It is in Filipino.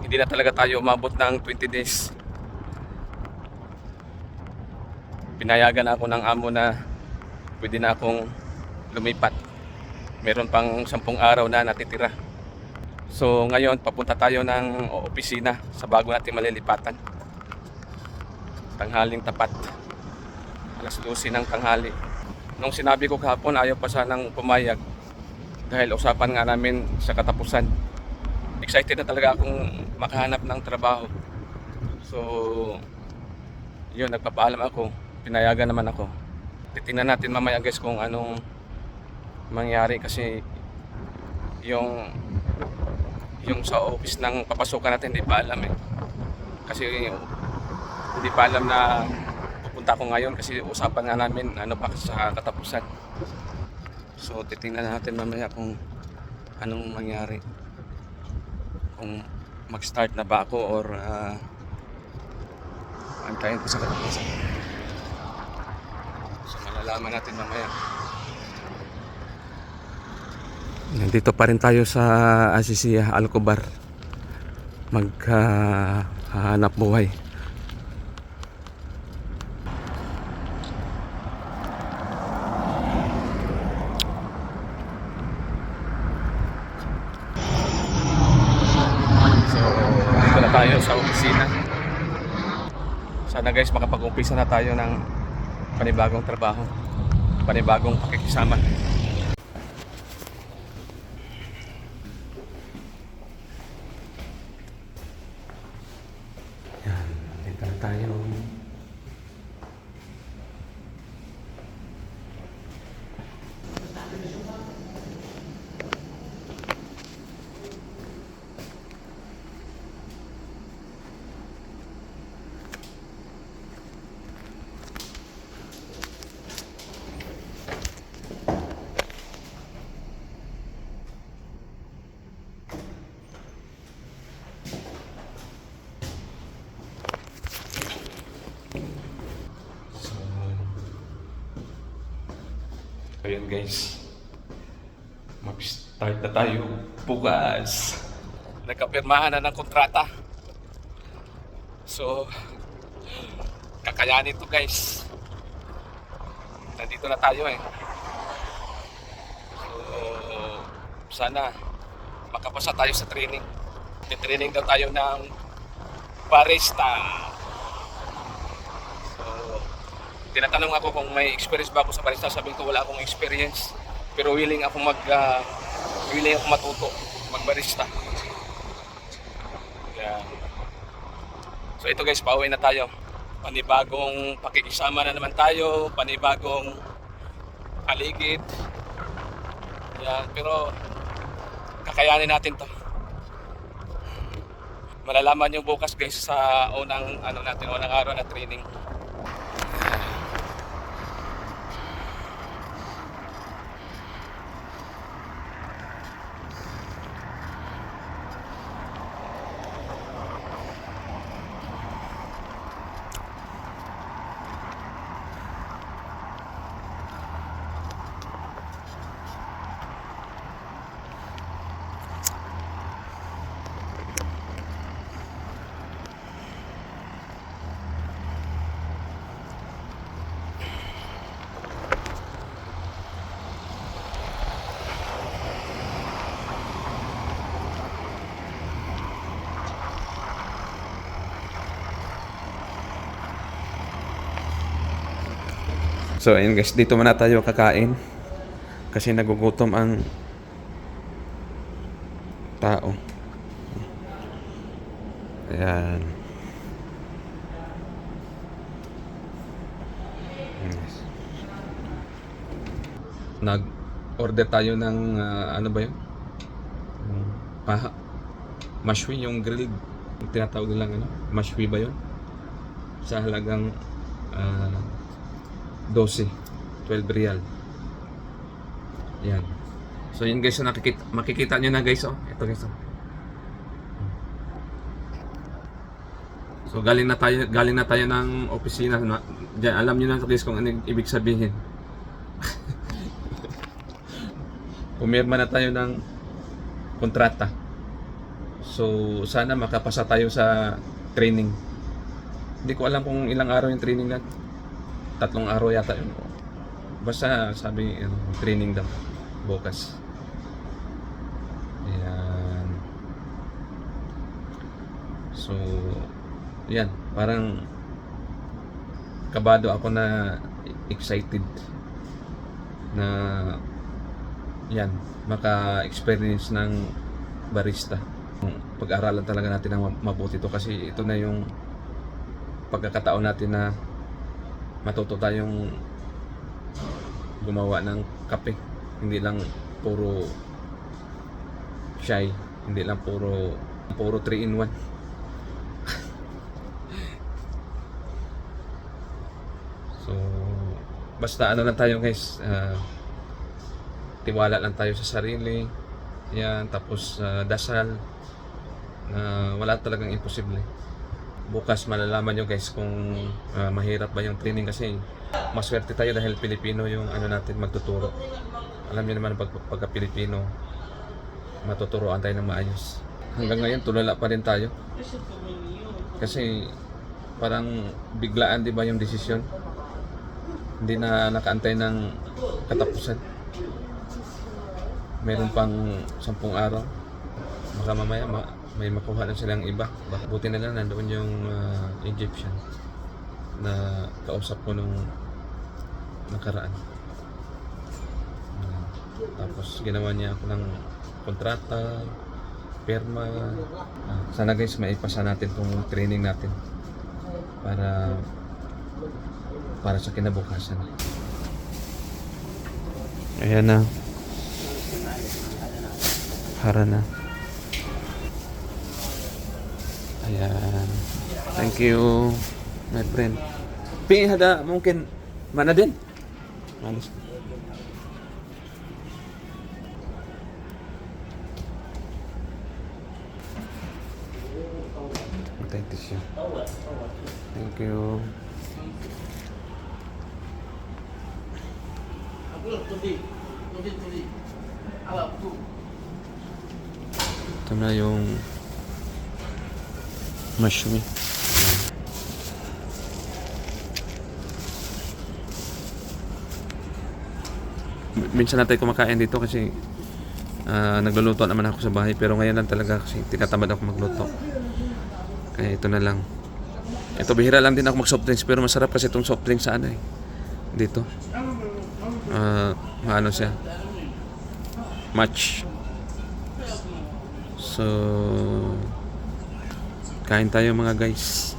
hindi na talaga tayo umabot ng 20 days. Pinayagan ako ng amo na pwede na akong lumipat. Meron pang 10 araw na natitira. So ngayon papunta tayo ng opisina sa bago natin malilipatan. Tanghaling tapat. Alas 12 ng tanghali. Nung sinabi ko kahapon, ayaw pa sanang pumayag dahil usapan nga namin sa katapusan. Excited na talaga akong makahanap ng trabaho. So yun, nagpapaalam ako. Pinayagan naman ako. Titingnan natin mamaya guys kung anong mangyari kasi yung sa office ng papasukan natin hindi pa alam eh. Kasi hindi pa alam na pupunta ako ngayon kasi usapan nga namin ano pa sa katapusan. So titingnan natin mamaya kung anong mangyari. Kung mag-start na ba ako or antayin ko sa katapusan. So malalaman natin mamaya. Nandito pa rin tayo sa Asisia Alcobar. Maghahanap buhay. Dito na tayo sa opisina. Sana guys makapag-umpisa na tayo ng panibagong trabaho, panibagong pakikisama. Yan, dito na tayo. Ayun guys, mag-start na tayo bukas. Nagkapirmahan na ng kontrata. So, kakayanin to guys. Nandito na tayo eh. So, sana makapasa tayo sa training. Training daw tayo ng barista. Tinatanong ako kung may experience ba ako sa barista. Sabi ko wala akong experience. Pero willing ako matuto magbarista. Yeah. So ito guys, pauwi na tayo. Panibagong pakikisama na naman tayo, panibagong paligid. Yeah, pero kakayanin natin 'to. Malalaman yung bukas guys sa unang araw na training. So ayun guys, dito muna tayo kakain kasi nagugutom ang tao. Ayan. Yes. Nag-order tayo ng ano ba yun? Mashwi, yung grilled. Yung tinatawag nilang mashwi ba yun? Sa halagang 12 real. Yan. So yun guys, so makikita nyo na guys. Ito guys. So galing na tayo ng opisina. Diyan, alam niyo na guys kung ano ibig sabihin. Pumirma na tayo ng kontrata. So sana makapasa tayo sa training. Hindi ko alam kung ilang araw yung training natin. 3 araw yata yun. Basta sabi training daw bukas. Ayan. So yan, parang kabado ako na excited na yan, maka-experience ng barista. Pag-aralan talaga natin ng mabuti ito kasi ito na yung pagkakataon natin na matuto tayong gumawa ng kape. Hindi lang puro chai, hindi lang puro 3 in 1. So basta ano lang tayo guys, tiwala lang tayo sa sarili. Yan, tapos dasal na wala talagang imposible. Bukas malalaman nyo guys kung mahirap ba yung training kasi maswerte tayo dahil Pilipino yung ano natin magtuturo. Alam niyo naman pagka Pilipino matuturoan tayo ng maayos. Hanggang ngayon tulala pa rin tayo. Kasi parang biglaan, di ba, yung desisyon. Hindi na nakaantay ng katapusan. Meron pang 10 araw. Baka mamaya may makuha na silang iba. Buti na lang nandoon yung Egyptian na kausap ko nung nakaraan. Tapos ginawa niya ako ng kontrata, perma. Sana guys maipasa natin tong training natin para sa kinabukasan. Ayan na. Hara na. Ayan. Thank you, my friend. Hada mungkin mana din? Malis. Thank you. Thank you. Ito na yung mushroom. Minsan natin kumakain dito kasi nagluluto naman ako sa bahay, pero ngayon lang talaga kasi tinatamad ako magluto. Kaya ito na lang. Ito bihira lang din ako mag soft drinks, pero masarap kasi itong soft drinks sa ano dito. Ano siya? Match. So kain tayo mga guys.